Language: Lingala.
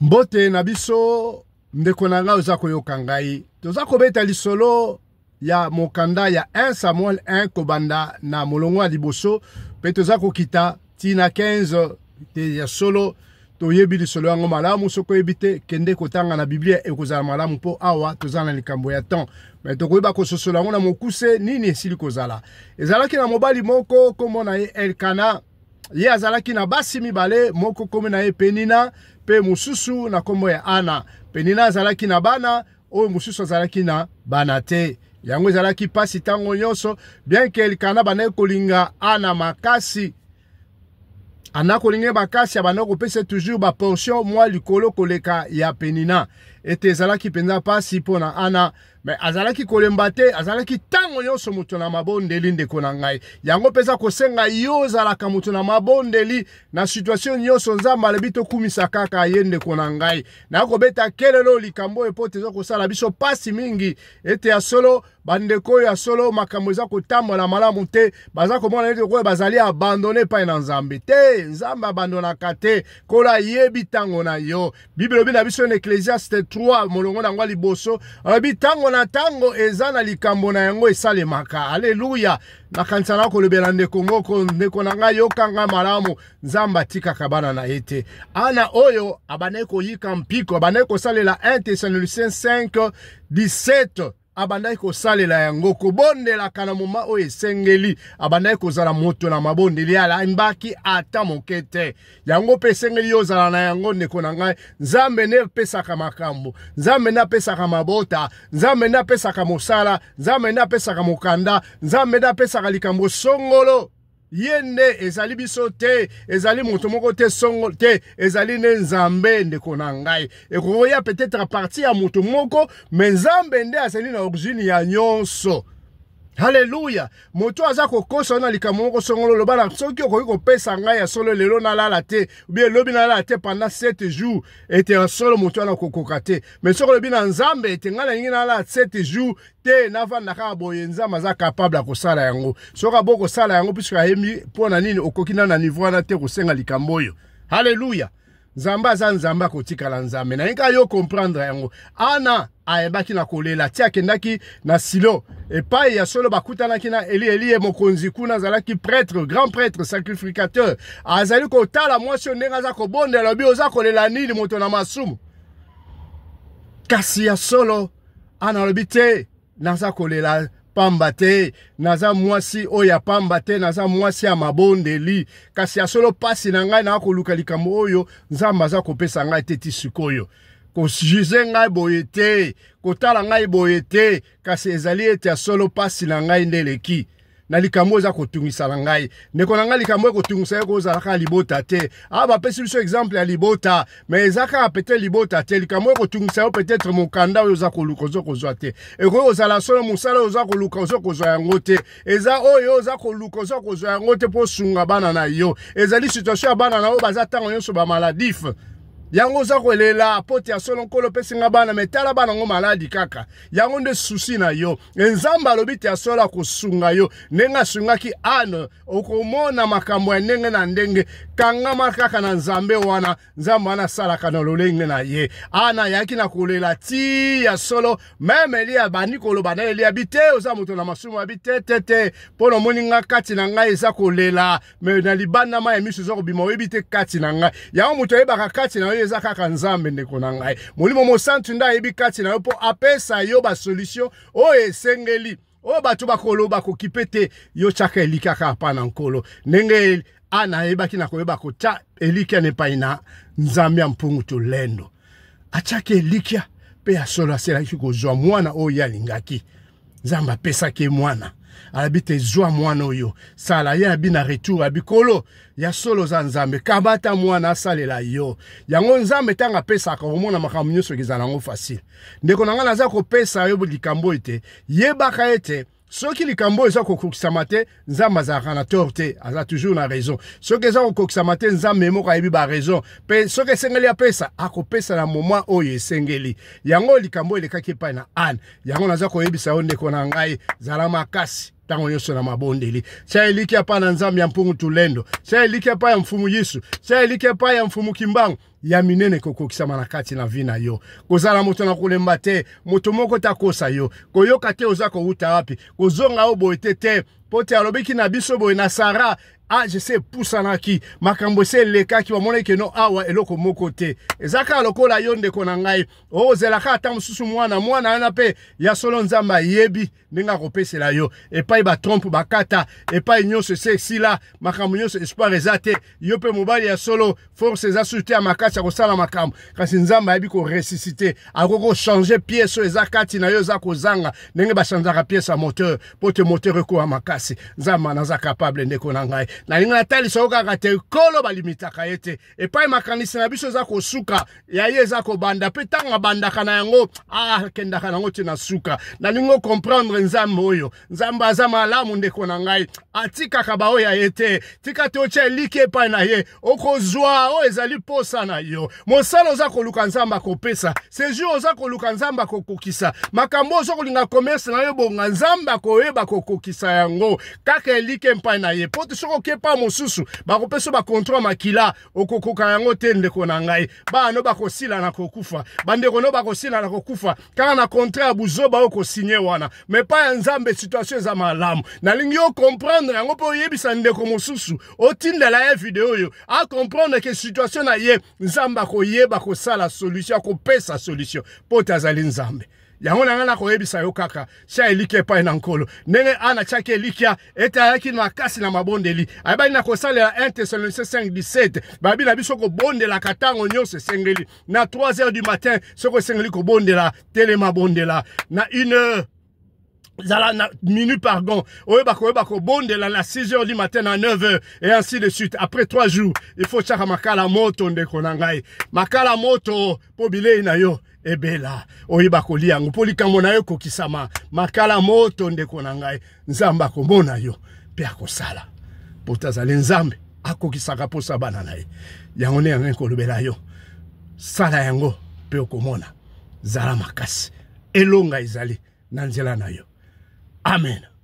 Mbote na biso ndeko na nga oza koyoka ngai. Toza kobeta lisolo ya mokanda ya 1 Samuel 1 kobanda na molongo ya liboso. Pe toza kokita tina 15 te ya solo. Toyebi lisolo yango malamu soko yebite kende kotanga na Biblia ekozala malamu po awa toza na likambo ya temps. Mais tokoyeba kososola ngo na mokuse nini esili kozala. Ezalaki na mobali moko kombo na ye Elkana. Ye azalaki na basi mibale moko kombo na ye Penina pe mususu na kombo ya Ana. Penina azalaki na bana oyo mususu azalaki na bana te. Yango ezalaki pasi tango nyonso bien que Elkana bana kolinga Ana makasi. Ana kolinga makasi abana kopesa toujours ba portion moi likolo koleka ya Penina. Ete ezalaki penza pasi pona Ana. Mais azalaki kolembate, azalaki tango nyonso mutu na mabondeli ndeko na ngai. Yango pesa kosenga yo zalaka mutu na mabondeli na situation nyonso nzamba lebito kumisa kaka ye ndeko na ngai. Na kobeta kelelo likambo epote zo kosala biso pasi mingi ete ya solo bandeko ya solo makambo za kotambola malamu te baza komona ete ko bazali abandonné pa na nzambe te nzamba abandona kate kola yebi tango na yo. Bible bina biso na Ecclésiaste 3 molongo na ngwa liboso abi tango na tango ezana likambo na yango esalemaka. Alleluya. Nakanisa na kolobela ndeko moko ndeko na ngai yokanga malamu nzamba tika kabana na ete. Ana oyo abane koyika mpiko abane kosalela 1 Thessaloniciens 5:17 abandai ko salela yango kobondela kana moma o esengeli abandai ko zala moto na mabondeli ala imbaki ata mokete yango pesengeli yo zala na yango ndeko na ngai nzambe ne pesaka makambo nzambe na pesaka mabota nzambe na pesaka mosala nzambe na pesaka mokanda nzambe na pesaka likambo songolo yende ezali biso te ezali moto moko te songo te ezali ne nzambe ndeko na ngai ekoya peut-être à partir ya moto moko mais nzambe nde azali na origine ya nyonso. Hallelujah. Moto aza kokosa na likambo moko songolo lobala soki okoki kopesa ngai ya solo lelo na lala te ou bien lobi na lala te pendant 7 jours ete ya solo moto na kokoka te mais soko lobi na nzambe ete ngala ngi na lala 7 jours te na vanda ka boye nzamba za capable kosala yango soka boko sala yango puisque ayemi pona nini okoki na niveau na te kosenga likambo yo. Hallelujah. Nzamba za nzamba kotikala nzambe na inga yo comprendre yango. Ana ayebaki na kolela tia kendaki na Silo epai ya solo bakutanaki na Eli mokonzi kuna zalaki prêtre grand prêtre sacrificateur azali kotala mwasi ndenge za kobondela bi oza kolela nini moto na masumu kasi ya solo ana lobite naza kolela pamba te naza mwasi oya pamba te naza mwasi ya mabondeli kasi ya solo pasi na ngai na koluka likambo oyo nzamba za kopesa ngai teti sikoyo ko juge ngai boye te kotala ngai boye te kasi ezali ete ya solo pasi na ngai ndeleki na likambo za kotungisa na ngai ndeko na ngai likambo kotungisa ko zalaka libota te aba pesi biso exemple ya libota mais ezaka peut-être libota te likambo kotungisa peut-être mokanda oyo za koluka zo kozwa te eko ozala solo musala oza koluka zo kozwa yango te eza oyo oza koluka zo kozwa yango te po sunga bana na yo ezali situation ya bana na oyo baza tango nyonso ba maladif yango za kolela pote ya solo nkolo pesinga bana metala bana ngo maladi kaka yango nde susi na yo nzamba lobite ya solo kosunga yo nenga sungaki ana okomona makambo ya ndenge na ndenge kanga kaka na nzambe wana nzamba na sala kana lolenge na ye ana yaki na kolela ti ya solo meme Elia bani koloba na Elia bite oza moto na masumu abite tete pono moninga kati na ngai eza kolela me na libanda ma emisu zo bima webite kati na ngai yango moto yebaka kati na eza kaka nzambe ndeko na ngai molimo mosantu nda yebi kati na yo po apesa yo ba solution o esengeli o batu bakoloba kokipete yo chaka elikaka pana nkolo ndenge ana yebaki na koyeba ko cha elikia ne paina nzambe ya mpungu to lendo achake elikia pe asolo asela kozwa mwana o yalingaki nzamba pesa ke mwana alabite zwa mwana oyo sala ya bina retour abikolo ya solo za nzambe kabata mwana salela yo yango nzambe tanga pesa ka omona makambo nyonso kizana ngo facile ndeko nanga naza ko pesa yo likambo ite yebaka ete soki likambo eza kokokisama te nzambe azalaka na tort te aza toujours na raison soki eza kokokisama te nzambe moko ayebi ba raison pe soki esengeli apesa akopesa na moment oyo esengeli yango likambo elekaki epai na Anne yango naza koyebisa yo ndeko na ngai zala makasi tango nyonso na mabondeli tia eliki pa na nzambe ya mpungu tulendo tia eliki pa ya mfumu Yesu tia eliki pa ya mfumu Kimbangu ya minene kokokisama na kati na vina yo kozala moto na kulemba te moto moko takosa yo koyoka te ozako uta wapi kozonga obo etete pote alobiki na biso boye na Sara je sais pusanaki makambo se lekaki bamona ke no awa eloko moko te ezaka lokola yonde kona ngai ozelaka ata mususu mwana ana pe ya solo nzamba yebi ninga kopesela yo epai ba trompe bakata epai nyonso sexila makambo nyonso espoir ezate yo pe mobali ya solo force za soute ya makasi kosala makambo kasi nzamba yebi ko ressusciter akoko changer pièce ezakati na yo za kozanga ndenge ba chanzaka pièce à moteur pote moteur ko makasi nzamba naza capable ndeko na ngai na linga tali soka kate kolo balimitaka yete epai makanisi na biso za kosuka ya ye za ko banda pe tanga banda kana yango kenda kana ngo tina suka na lingo comprendre nzambe oyo nzambe aza malamu ndeko na ngai atika kabao ya yete tika te oche like epai na ye okozwa o ezali posa na yo mosalo za koluka nzamba kopesa sejour oza koluka nzamba kokokisa makambo ozo kolinga commerce na yo bonga nzamba koyeba kokokisa yango kaka elike epai na ye poto soko kepa mosusu bakopesa ba contrôle makila okokoka yango te ndeko na ngai bano bakosila na kokufa bandeko no bakosila na kokufa kaka na contrat buzoba okosigner wana mais pas nzambe situation za malamu na lingi yo comprendre yango po yebisa ndeko mosusu otindela ya video yo a comprendre que situation na ye nzamba koyeba kosala solution kopesa solution poto azali nzambe yango na ngana koyebisa yo kaka sha elike pa na nkolo nene ana chake elikia eta yaki na kasi na mabondeli ayeba na kosala 1 Thessaloniciens 5:17 babi na biso ko bondela katango nyonso sengeli na 3h du matin soko sengeli ko bondela telema bondela na 1h zala na minute pardon oyeba ko bondela na 6h du matin à 9h et ainsi de suite après 3 jours il faut chaka makala moto ndeko na ngai makala moto po bilei na yo ebela oyeba kolia ngo polikambo na yo kokisama makala moto ndeko na ngai nzamba komona yo pe akosala potazali nzambe akokisaka posa bana na ye yango ne yango kolobela yo sala yango pe okomona zala makasi elonga izali na nzela na yo amen.